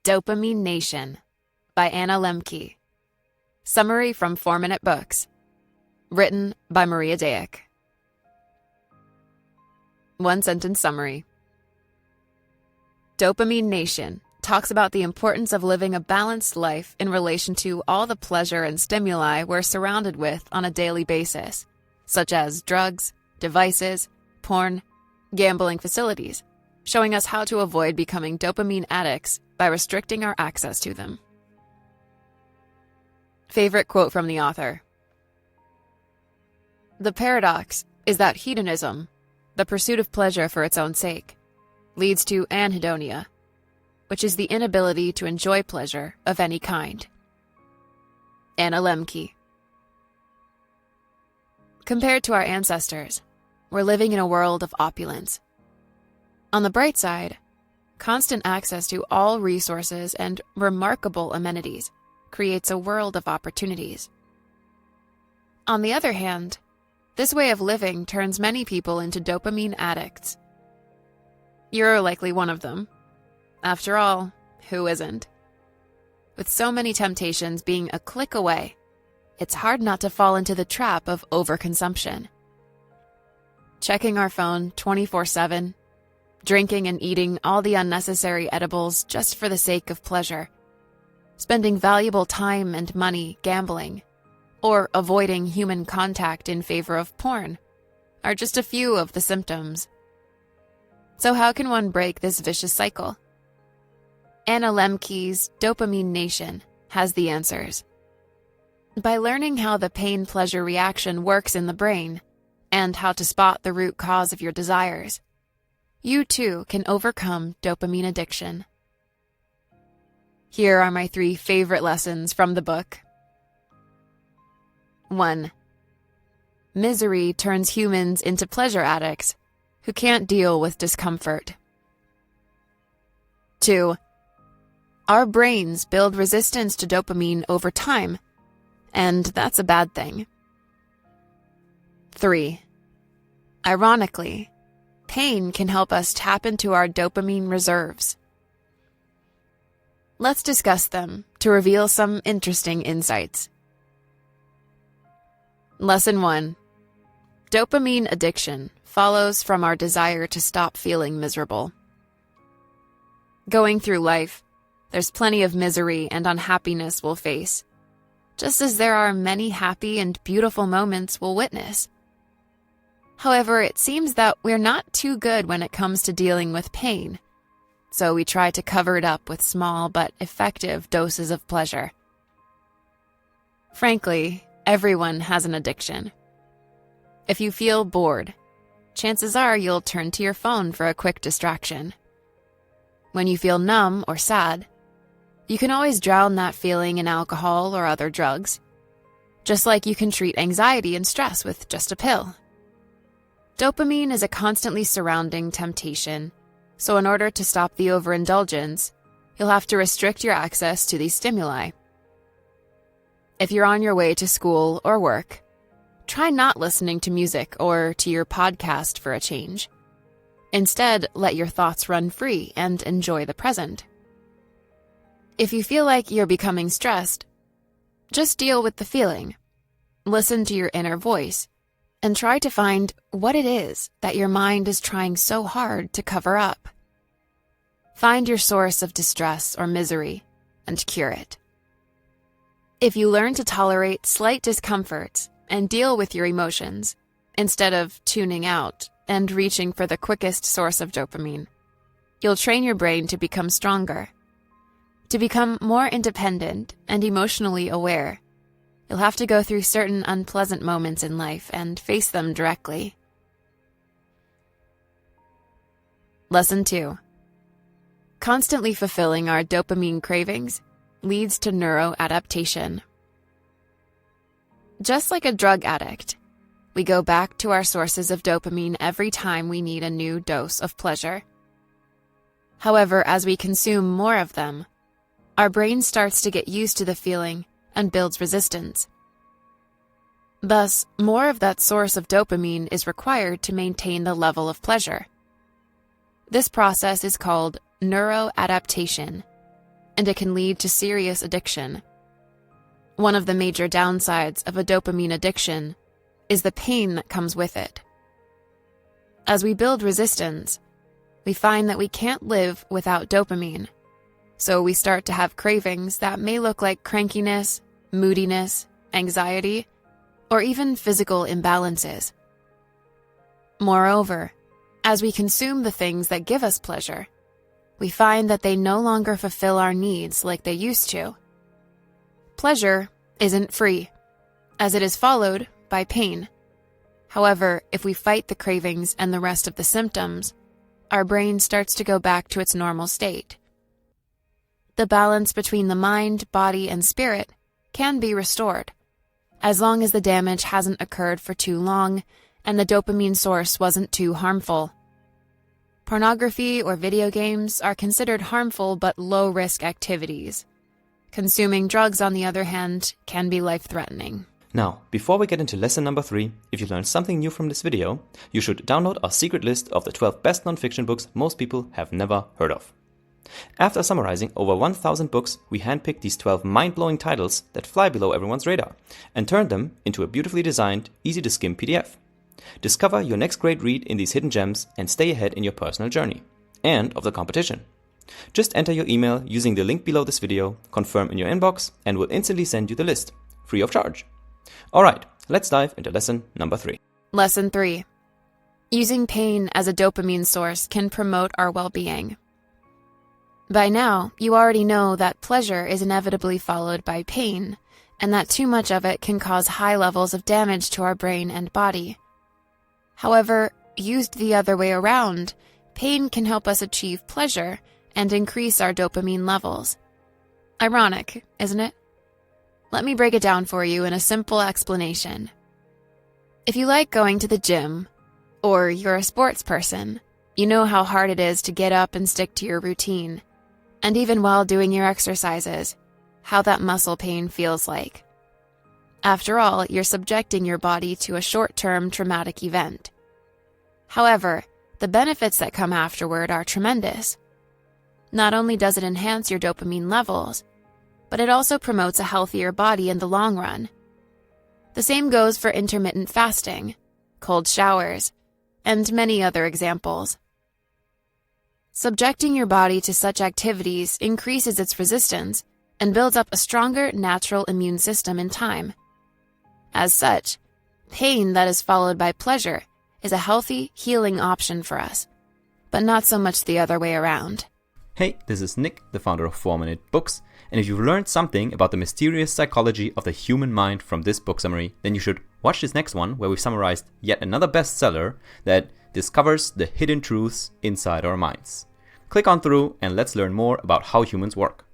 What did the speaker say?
Dopamine Nation by Anna Lembke. Summary from 4 Minute Books. Written by Maria Dayek. One-sentence summary. Dopamine Nation talks about the importance of living a balanced life in relation to all the pleasure and stimuli we're surrounded with on a daily basis, such as drugs, devices, porn, gambling facilities, showing us how to avoid becoming dopamine addicts by restricting our access to them. Favorite quote from the author. The paradox is that hedonism, the pursuit of pleasure for its own sake, leads to anhedonia, which is the inability to enjoy pleasure of any kind. Anna Lembke. Compared to our ancestors, we're living in a world of opulence. On the bright side, constant access to all resources and remarkable amenities creates a world of opportunities. On the other hand, this way of living turns many people into dopamine addicts. You're likely one of them. After all, who isn't? With so many temptations being a click away, it's hard not to fall into the trap of overconsumption. Checking our phone 24/7, drinking and eating all the unnecessary edibles just for the sake of pleasure, spending valuable time and money gambling, or avoiding human contact in favor of porn are just a few of the symptoms. So how can one break this vicious cycle? Anna Lembke's Dopamine Nation has the answers. By learning how the pain-pleasure reaction works in the brain and how to spot the root cause of your desires, you too can overcome dopamine addiction. Here are my 3 favorite lessons from the book. 1. Misery turns humans into pleasure addicts who can't deal with discomfort. 2. Our brains build resistance to dopamine over time, and that's a bad thing. 3. Ironically, pain can help us tap into our dopamine reserves. Let's discuss them to reveal some interesting insights. Lesson 1. Dopamine addiction follows from our desire to stop feeling miserable. Going through life, there's plenty of misery and unhappiness we'll face, just as there are many happy and beautiful moments we'll witness. However, it seems that we're not too good when it comes to dealing with pain, so we try to cover it up with small but effective doses of pleasure. Frankly, everyone has an addiction. If you feel bored, chances are you'll turn to your phone for a quick distraction. When you feel numb or sad, you can always drown that feeling in alcohol or other drugs, just like you can treat anxiety and stress with just a pill. Dopamine is a constantly surrounding temptation, so in order to stop the overindulgence, you'll have to restrict your access to these stimuli. If you're on your way to school or work, try not listening to music or to your podcast for a change. Instead, let your thoughts run free and enjoy the present. If you feel like you're becoming stressed, just deal with the feeling. Listen to your inner voice and try to find what it is that your mind is trying so hard to cover up. Find your source of distress or misery and cure it. If you learn to tolerate slight discomforts and deal with your emotions, instead of tuning out and reaching for the quickest source of dopamine, you'll train your brain to become stronger. To become more independent and emotionally aware, you'll have to go through certain unpleasant moments in life and face them directly. Lesson 2. Constantly fulfilling our dopamine cravings leads to neuroadaptation. Just like a drug addict, we go back to our sources of dopamine every time we need a new dose of pleasure. However, as we consume more of them, our brain starts to get used to the feeling and builds resistance. Thus, more of that source of dopamine is required to maintain the level of pleasure. This process is called neuroadaptation, and it can lead to serious addiction. One of the major downsides of a dopamine addiction is the pain that comes with it. As we build resistance, we find that we can't live without dopamine, so we start to have cravings that may look like crankiness, moodiness, anxiety, or even physical imbalances. Moreover, as we consume the things that give us pleasure, we find that they no longer fulfill our needs like they used to. Pleasure isn't free, as it is followed by pain. However, if we fight the cravings and the rest of the symptoms, our brain starts to go back to its normal state. The balance between the mind, body, and spirit can be restored, as long as the damage hasn't occurred for too long and the dopamine source wasn't too harmful. Pornography or video games are considered harmful but low-risk activities. Consuming drugs, on the other hand, can be life-threatening. Now, before we get into lesson number 3, if you learned something new from this video, you should download our secret list of the 12 best non-fiction books most people have never heard of. After summarizing over 1,000 books, we handpicked these 12 mind-blowing titles that fly below everyone's radar and turned them into a beautifully designed, easy-to-skim PDF. Discover your next great read in these hidden gems and stay ahead in your personal journey and of the competition. Just enter your email using the link below this video, confirm in your inbox, and we'll instantly send you the list, free of charge. Alright, let's dive into lesson number 3. Lesson 3. Using pain as a dopamine source can promote our well-being. By now, you already know that pleasure is inevitably followed by pain, and that too much of it can cause high levels of damage to our brain and body. However, used the other way around, pain can help us achieve pleasure and increase our dopamine levels. Ironic, isn't it? Let me break it down for you in a simple explanation. If you like going to the gym, or you're a sports person, you know how hard it is to get up and stick to your routine, and even while doing your exercises, how that muscle pain feels like. After all, you're subjecting your body to a short-term traumatic event. However, the benefits that come afterward are tremendous. Not only does it enhance your dopamine levels, but it also promotes a healthier body in the long run. The same goes for intermittent fasting, cold showers, and many other examples. Subjecting your body to such activities increases its resistance and builds up a stronger natural immune system in time. As such, pain that is followed by pleasure is a healthy, healing option for us, but not so much the other way around. Hey, this is Nick, the founder of 4-Minute Books, and if you've learned something about the mysterious psychology of the human mind from this book summary, then you should watch this next one where we've summarized yet another bestseller that discovers the hidden truths inside our minds. Click on through and let's learn more about how humans work.